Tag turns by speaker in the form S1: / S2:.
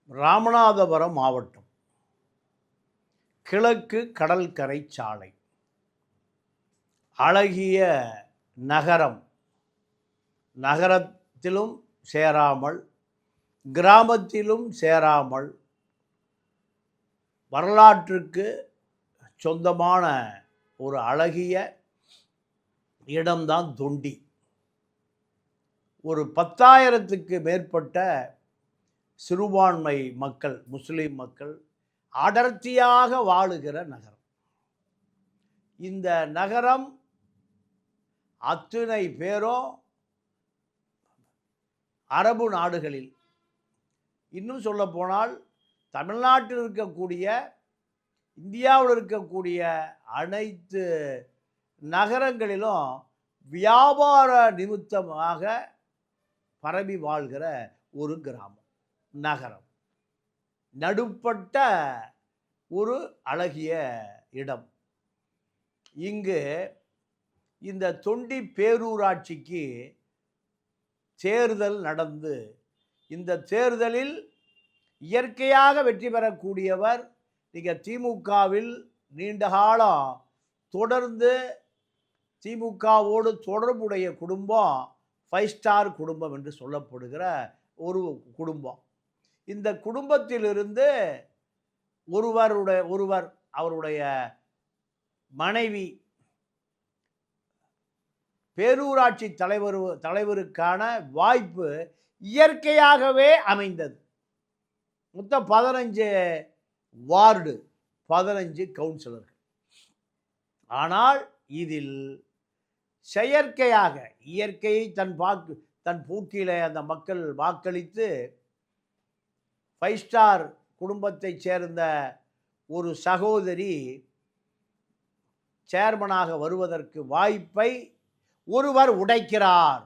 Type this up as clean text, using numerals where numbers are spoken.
S1: ராமநாதபுரம் மாவட்டம் கிழக்கு கடற்கரை சாலை அழகிய நகரம். நகரத்திலும் சேராமல் கிராமத்திலும் சேராமல் வரலாற்றுக்கு சொந்தமான ஒரு அழகிய இடம்தான் தொண்டி. ஒரு 10,000க்கு மேற்பட்ட சிறுபான்மை மக்கள், முஸ்லீம் மக்கள் அடர்த்தியாக வாழுகிற நகரம். இந்த நகரம் அத்தனை பேரும் அரபு நாடுகளில், இன்னும் சொல்ல போனால் தமிழ்நாட்டில் இருக்கக்கூடிய, இந்தியாவில் இருக்கக்கூடிய அனைத்து நகரங்களிலும் வியாபார நிமித்தமாக பரவி வாழ்கிற ஒரு கிராமம், நகரம். நடுப்பட்ட ஒரு அழகிய இடம். இங்கு இந்த தொண்டி பேரூராட்சிக்கு தேர்தல் நடந்து, இந்த தேர்தலில் இயற்கையாக வெற்றி பெறக்கூடியவர் நீங்கள் திமுகவில் நீண்ட காலம் தொடர்ந்து திமுகவோடு தொடர்புடைய குடும்பம் 5 ஸ்டார் குடும்பம் என்று சொல்லப்படுகிற ஒரு குடும்பம். இந்த குடும்பத்திலிருந்து ஒருவர் அவருடைய மனைவி பேரூராட்சி தலைவருக்கான வாய்ப்பு இயற்கையாகவே அமைந்தது. மொத்தம் 15 வார்டு, 15 கவுன்சிலர்கள். ஆனால் இதில் செயற்கையாக, இயற்கையை தன் போக்கிலே அந்த மக்கள் வாக்களித்து 5 ஸ்டார் குடும்பத்தைச் சேர்ந்த ஒரு சகோதரி சேர்மனாக வருவதற்கு வாய்ப்பை ஒருவர் உடைக்கிறார்.